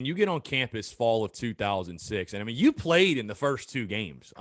you get on campus fall of 2006, and I mean, you played in the first two games.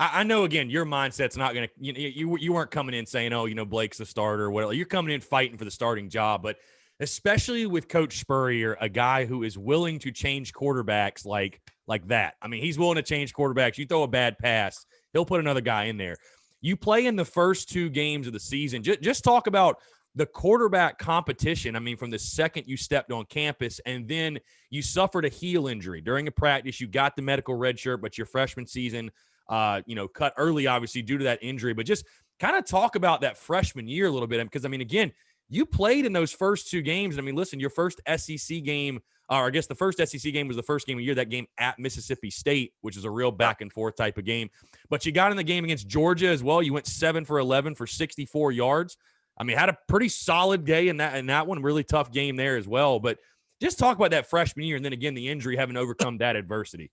I know, again, your mindset's not going to, you weren't coming in saying, oh, Blake's the starter or whatever. You're coming in fighting for the starting job, but especially with Coach Spurrier, a guy who is willing to change quarterbacks like that. I mean, he's willing to change quarterbacks. You throw a bad pass, he'll put another guy in there. You play in the first two games of the season. Just talk about the quarterback competition. I mean, from the second you stepped on campus, and then you suffered a heel injury during a practice. You got the medical red shirt, but your freshman season, cut early, obviously, due to that injury. But just kind of talk about that freshman year a little bit. Because, I mean, again, you played in those first two games. I mean, listen, your first SEC game, or I guess the first SEC game was the first game of the year, that game at Mississippi State, which is a real back and forth type of game. But you got in the game against Georgia as well. You went 7 for 11 for 64 yards. I mean, had a pretty solid day in that one, really tough game there as well. But just talk about that freshman year, and then again, the injury, having overcome that adversity.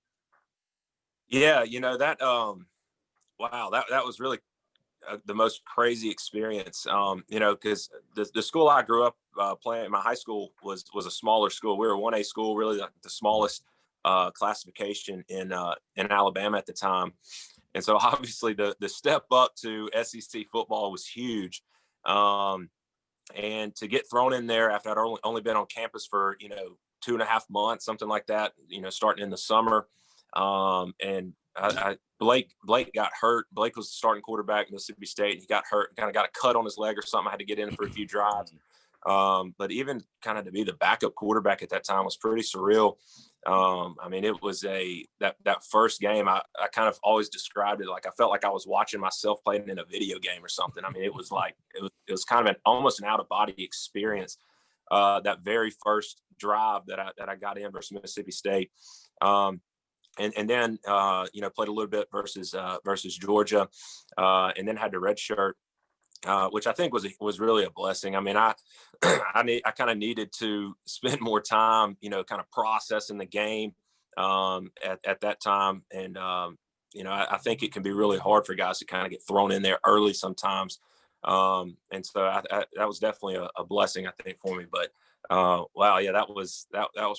Yeah, that wow, that was really the most crazy experience. Because the school I grew up playing, my high school was a smaller school. We were a 1A school, really the smallest classification in Alabama at the time. And so obviously the step up to SEC football was huge. And to get thrown in there after I'd only been on campus for, 2.5 months, something like that, starting in the summer. And Blake got hurt. Blake was the starting quarterback at Mississippi State. He got hurt, kind of got a cut on his leg or something. I had to get in for a few drives. But even kind of to be the backup quarterback at that time was pretty surreal. I mean, it was that first game, I kind of always described it like I felt like I was watching myself playing in a video game or something. I mean, it was like it was kind of almost an out of body experience. That very first drive that I got in versus Mississippi State. And then played a little bit versus Georgia, and then had the red shirt, which I think was really a blessing. I mean, I kind of needed to spend more time, kind of processing the game at that time, and I think it can be really hard for guys to kind of get thrown in there early sometimes, and so that was definitely a blessing, I think, for me. But wow, yeah, that was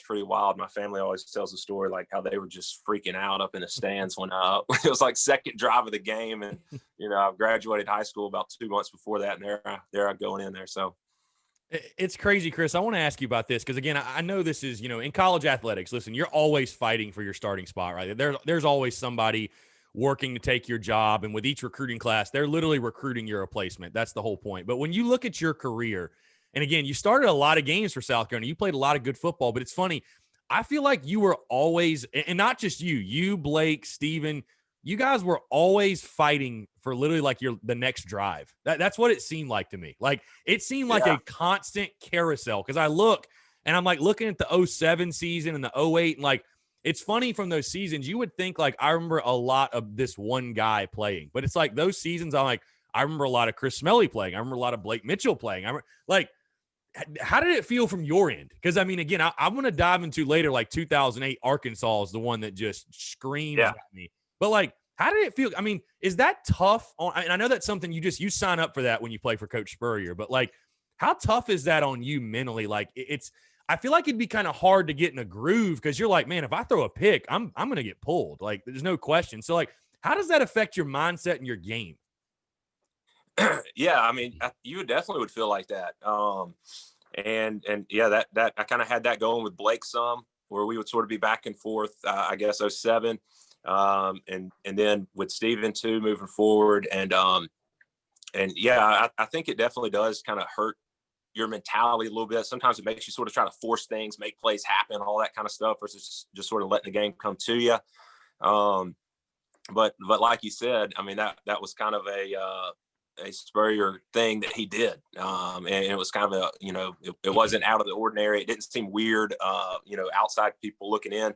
pretty wild. My family always tells the story like how they were just freaking out up in the stands when it was like second drive of the game, and I graduated high school about 2 months before that, and there I going in there. So it's crazy, Chris. I want to ask you about this because, again, I know this is, in college athletics, listen, you're always fighting for your starting spot, right? There's always somebody working to take your job, and with each recruiting class, they're literally recruiting your replacement. That's the whole point. But when you look at your career, and again, you started a lot of games for South Carolina. You played a lot of good football, but it's funny. I feel like you were always, and not just you, Blake, Steven, you guys were always fighting for literally like the next drive. That's what it seemed like to me. Like it seemed like a constant carousel, because I look and I'm like looking at the 07 season and the 08, and like it's funny, from those seasons, you would think like I remember a lot of this one guy playing, but it's like those seasons I remember a lot of Chris Smelley playing. I remember a lot of Blake Mitchell playing. How did it feel from your end? Because, I mean, again, I'm going to dive into later, like 2008 Arkansas is the one that just screams at me. But, like, how did it feel? I mean, is that tough? I know that's something you sign up for that when you play for Coach Spurrier. But, like, how tough is that on you mentally? Like, I feel like it'd be kind of hard to get in a groove, because you're like, man, if I throw a pick, I'm going to get pulled. Like, there's no question. So, like, how does that affect your mindset and your game? Yeah, I mean, you definitely would feel like that. And yeah, that I kind of had that going with Blake some, where we would sort of be back and forth, I guess 07. And then with Steven too, moving forward. And yeah, I think it definitely does kind of hurt your mentality a little bit. Sometimes it makes you sort of try to force things, make plays happen, all that kind of stuff, versus just sort of letting the game come to you. But like you said, I mean, that was kind of a Spurrier thing that he did. And it was kind of it wasn't out of the ordinary. It didn't seem weird, outside people looking in.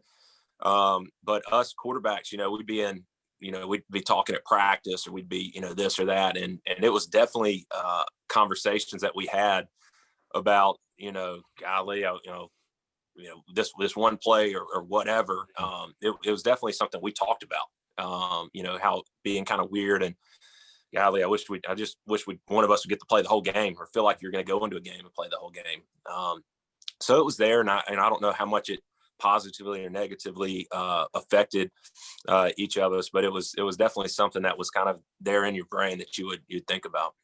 But us quarterbacks, we'd be talking at practice, or we'd be, this or that. And it was definitely conversations that we had about, golly, this one play or whatever. It was definitely something we talked about, how being kind of weird, and golly, I just wish one of us would get to play the whole game, or feel like you're going to go into a game and play the whole game. So it was there, and I don't know how much it positively or negatively affected each of us, but it was definitely something that was kind of there in your brain that you'd think about.